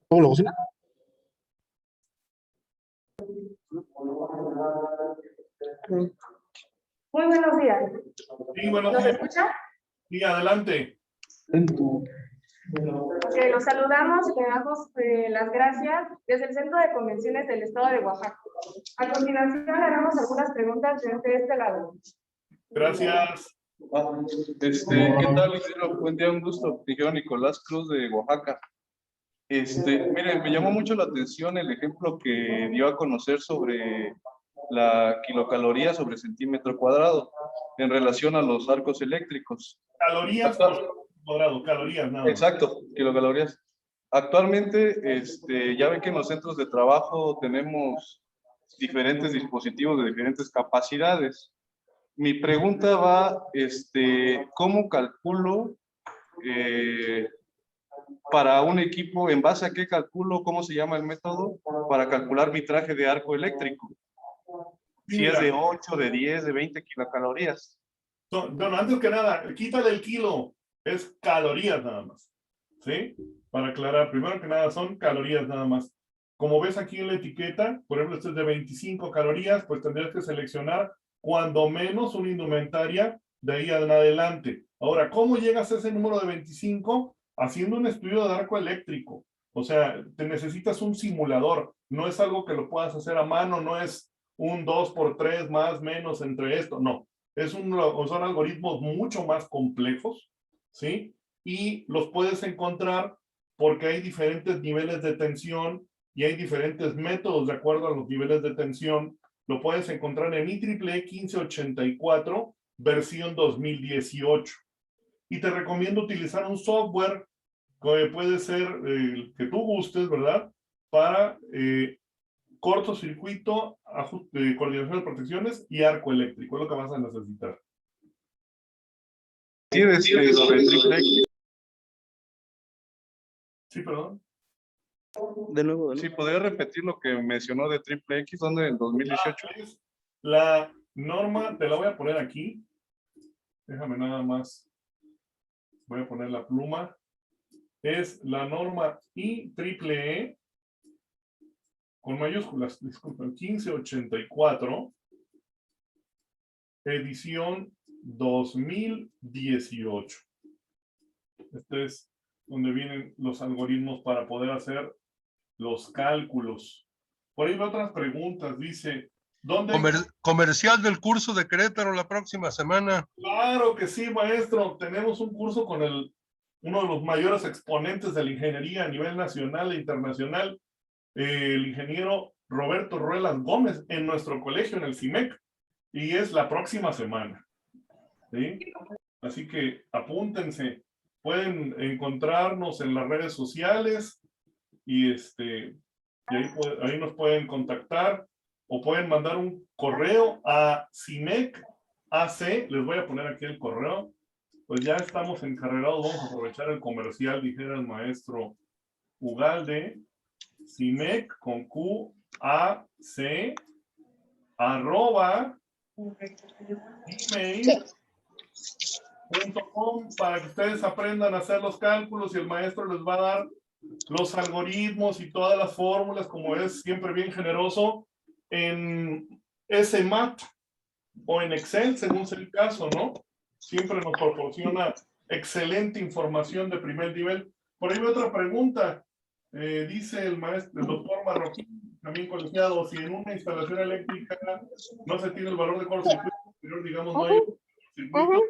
¿Pongo la bocina? Muy buenos días. Sí, buenos ¿Nos días. escucha? Sí, adelante. Ok, los saludamos y le damos las gracias desde el Centro de Convenciones del Estado de Oaxaca. A continuación haremos algunas preguntas desde este lado. Gracias. ¿Qué tal, ingeniero? Buen día, un gusto. Ingeniero Nicolás Cruz de Oaxaca. Mire, me llamó mucho la atención el ejemplo que dio a conocer sobre la kilocaloría sobre centímetro cuadrado en relación a los arcos eléctricos. Calorías por cuadrado, calorías nada más. Exacto, kilocalorías. Actualmente, ya ven que en los centros de trabajo tenemos diferentes dispositivos de diferentes capacidades. Mi pregunta va, ¿cómo calculo para un equipo, en base a qué calculo, cómo se llama el método, para calcular mi traje de arco eléctrico? Si es de 8, de 10, de 20 kilocalorías. No, antes que nada, quítale el kilo, es calorías nada más, ¿sí? Para aclarar, primero que nada, son calorías nada más. Como ves aquí en la etiqueta, por ejemplo, este es de 25 calorías, pues tendrías que seleccionar cuando menos una indumentaria de ahí en adelante. Ahora, ¿cómo llegas a ese número de 25? Haciendo un estudio de arco eléctrico. O sea, te necesitas un simulador. No es algo que lo puedas hacer a mano, no es un 2×3 más, menos entre esto, no. Son algoritmos mucho más complejos, ¿sí? Y los puedes encontrar porque hay diferentes niveles de tensión y hay diferentes métodos de acuerdo a los niveles de tensión. Lo puedes encontrar en IEEE 1584, versión 2018. Y te recomiendo utilizar un software que puede ser el que tú gustes, ¿verdad? Para cortocircuito, coordinación de protecciones y arco eléctrico, es lo que vas a necesitar. Sí, lo de triple X. Sí, perdón. De nuevo. Sí, ¿podría repetir lo que mencionó de triple X, donde en 2018? La norma, te la voy a poner aquí. Déjame nada más. Voy a poner la pluma. Es la norma IEEE con mayúsculas, disculpen, 1584, edición 2018. Este es donde vienen los algoritmos para poder hacer los cálculos. Por ahí veo otras preguntas, dice, ¿dónde? Comercial del curso de Querétaro la próxima semana. Claro que sí, maestro. Tenemos un curso con uno de los mayores exponentes de la ingeniería a nivel nacional e internacional, el ingeniero Roberto Ruelas Gómez, en nuestro colegio, en el CIMEC, y es la próxima semana, ¿sí? Así que apúntense. Pueden encontrarnos en las redes sociales y ahí nos pueden contactar o pueden mandar un correo a CIMEC AC. Les voy a poner aquí el correo. Pues ya estamos encarregados, vamos a aprovechar el comercial, dijera el maestro Ugalde. CIMEC con Q, A, C, @gmail.com para que ustedes aprendan a hacer los cálculos y el maestro les va a dar los algoritmos y todas las fórmulas, como es siempre bien generoso, en SMAT o en Excel, según sea el caso, ¿no? Siempre nos proporciona excelente información de primer nivel. Por ahí hay otra pregunta. Dice el maestro, el doctor Marroquín, también colegiado, si en una instalación eléctrica no se tiene el valor de cortocircuito superior, digamos, no hay circuito,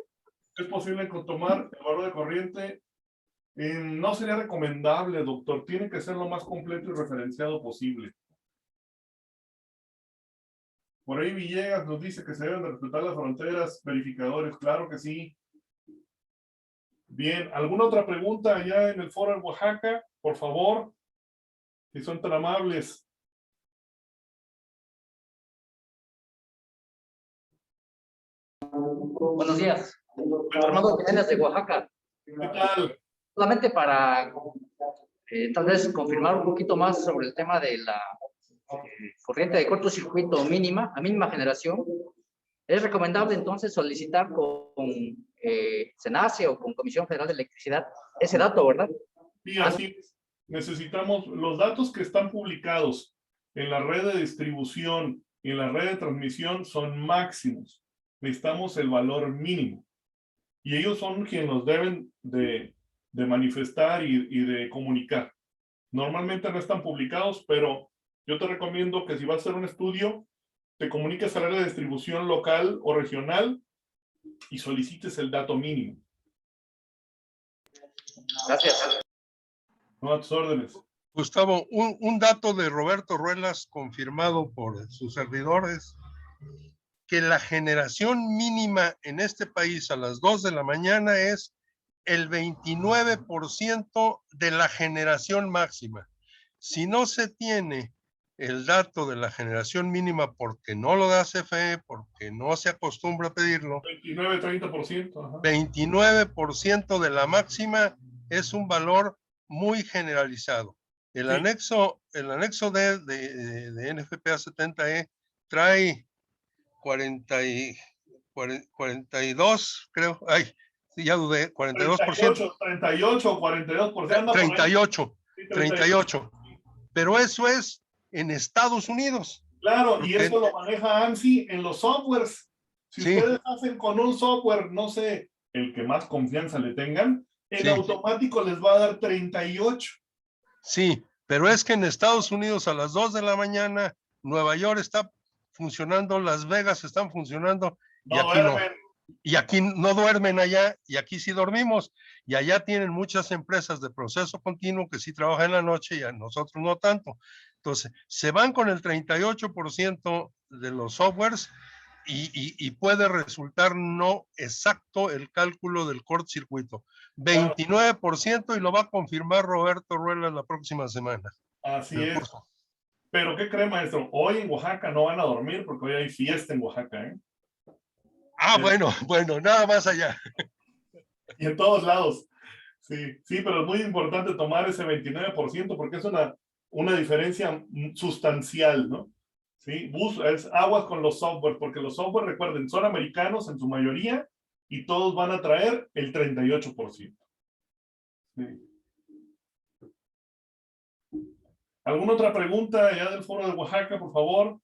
¿es posible tomar el valor de corriente? No sería recomendable, doctor. Tiene que ser lo más completo y referenciado posible. Por ahí Villegas nos dice que se deben de respetar las fronteras, verificadores. Claro que sí. Bien, ¿alguna otra pregunta allá en el foro en Oaxaca? Por favor, si son tan amables. Buenos días. Armando Jiménez de Oaxaca. ¿Qué tal? Solamente para tal vez confirmar un poquito más sobre el tema de la corriente de cortocircuito mínima, a mínima generación. Es recomendable entonces solicitar con SENACE o con Comisión Federal de Electricidad ese dato, ¿verdad? Sí, así es. Necesitamos los datos que están publicados en la red de distribución y en la red de transmisión son máximos. Necesitamos el valor mínimo. Y ellos son quienes nos deben de manifestar y de comunicar. Normalmente no están publicados, pero yo te recomiendo que si vas a hacer un estudio, te comuniques a la red de distribución local o regional y solicites el dato mínimo. Gracias. No, a tus órdenes. Gustavo, un dato de Roberto Ruelas confirmado por sus servidores, que la generación mínima en este país a las 2 de la mañana es el 29% de la generación máxima. Si no se tiene el dato de la generación mínima porque no lo da CFE, porque no se acostumbra a pedirlo, 29-30%. Ajá. 29% de la máxima es un valor muy generalizado. El Sí. anexo D de NFPA 70E trae 42, creo. Ay, sí, ya dudé, 42%. 38 o 42%. Anda por ahí. 38, Sí, 38. Pero eso es en Estados Unidos. Claro, y Porque- eso lo maneja ANSI en los softwares. Si Sí. ustedes hacen con un software, no sé, el que más confianza le tengan, en Sí. automático les va a dar 38. Sí, pero es que en Estados Unidos a las 2 de la mañana, Nueva York está funcionando, Las Vegas están funcionando y No aquí no. duermen. Y aquí no duermen allá y aquí sí dormimos. Y allá tienen muchas empresas de proceso continuo que sí trabajan en la noche y a nosotros no tanto. Entonces, se van con el 38% de los softwares y puede resultar no exacto el cálculo del cortocircuito. 29% y lo va a confirmar Roberto Ruelas la próxima semana. Así es. Pero ¿qué cree, maestro? Hoy en Oaxaca no van a dormir porque hoy hay fiesta en Oaxaca, ¿eh? Ah, bueno, nada más allá. Y en todos lados. Sí, sí, pero es muy importante tomar ese 29% porque es una diferencia sustancial, ¿no? Sí, es aguas con los software, porque los software, recuerden, son americanos en su mayoría y todos van a traer el 38%. Sí. ¿Alguna otra pregunta ya del foro de Oaxaca, por favor?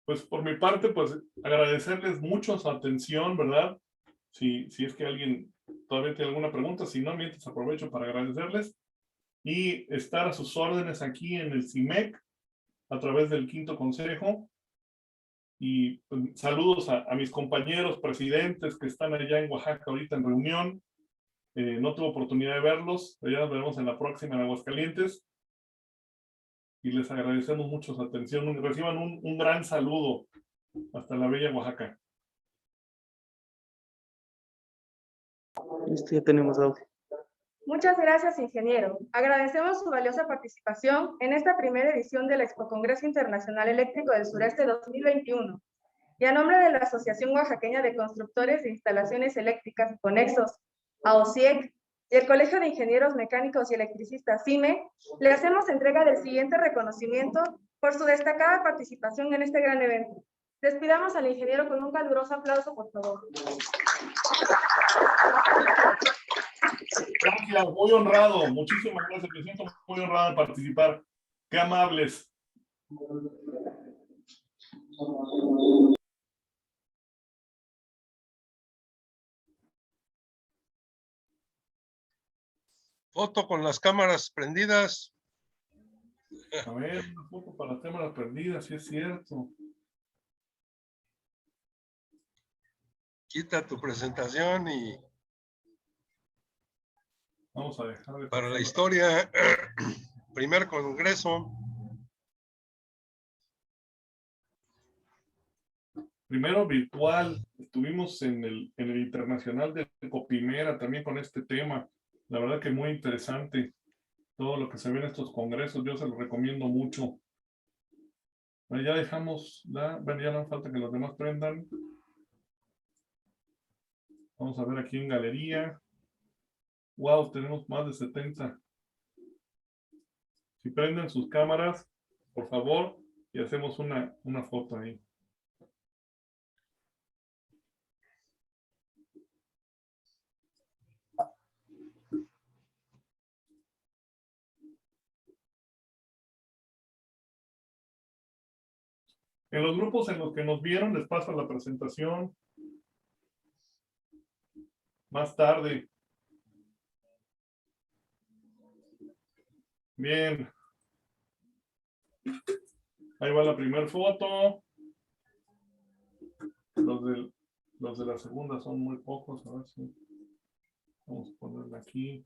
Pues por mi parte, pues agradecerles mucho su atención, ¿verdad? Si es que alguien todavía tiene alguna pregunta, si no, mientras aprovecho para agradecerles y estar a sus órdenes aquí en el CIMEC a través del quinto consejo. Y pues, saludos a mis compañeros presidentes que están allá en Oaxaca ahorita en reunión. No tuve oportunidad de verlos, ya nos veremos en la próxima en Aguascalientes. Y les agradecemos mucho su atención. Reciban un gran saludo hasta la bella Oaxaca. Listo, ya tenemos audio. Muchas gracias, ingeniero. Agradecemos su valiosa participación en esta primera edición del Expo Congreso Internacional Eléctrico del Sureste 2021. Y a nombre de la Asociación Oaxaqueña de Constructores de Instalaciones Eléctricas y Conexos, AOCIEC, y el Colegio de Ingenieros Mecánicos y Electricistas CIME, le hacemos entrega del siguiente reconocimiento por su destacada participación en este gran evento. Despidamos al ingeniero con un caluroso aplauso, por favor. Gracias, muy honrado. Muchísimas gracias. Me siento muy honrado de participar. Qué amables. Foto con las cámaras prendidas. A ver, una foto para las cámaras prendidas, sí es cierto. Quita tu presentación y Vamos a dejar de para la pasar. historia, primer congreso. Primero virtual, estuvimos en el Internacional de Copimera también con este tema. La verdad que muy interesante todo lo que se ve en estos congresos. Yo se los recomiendo mucho. Bueno, ya dejamos bueno, ya no falta que los demás prendan. Vamos a ver aquí en galería. Wow, tenemos más de 70. Si prenden sus cámaras, por favor, y hacemos una foto ahí. En los grupos en los que nos vieron, les paso la presentación más tarde. Bien. Ahí va la primera foto. Los de la segunda son muy pocos. A ver si vamos a ponerla aquí.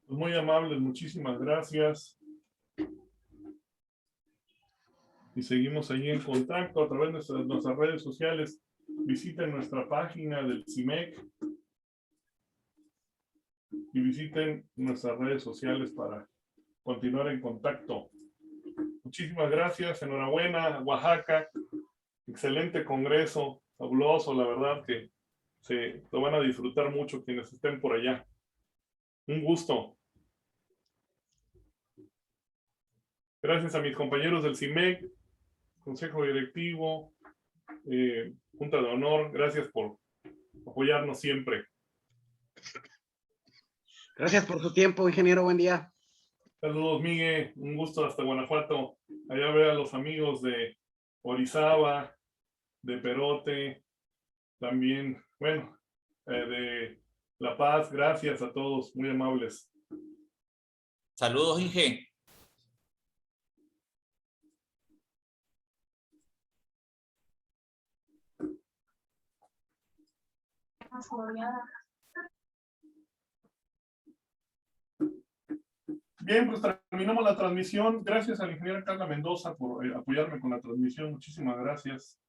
Pues muy amables, muchísimas gracias. Y seguimos ahí en contacto a través de nuestras redes sociales. Visiten nuestra página del CIMEC y visiten nuestras redes sociales para continuar en contacto. Muchísimas gracias, enhorabuena, Oaxaca. Excelente congreso, fabuloso, la verdad que se lo van a disfrutar mucho quienes estén por allá. Un gusto. Gracias a mis compañeros del CIMEC, Consejo Directivo, Junta de Honor, gracias por apoyarnos siempre. Gracias por tu tiempo, ingeniero. Buen día. Saludos, Miguel. Un gusto hasta Guanajuato. Allá veo a los amigos de Orizaba, de Perote, también, bueno, de La Paz. Gracias a todos, muy amables. Saludos, Inge. Bien, pues terminamos la transmisión. Gracias a la ingeniera Carla Mendoza por apoyarme con la transmisión. Muchísimas gracias.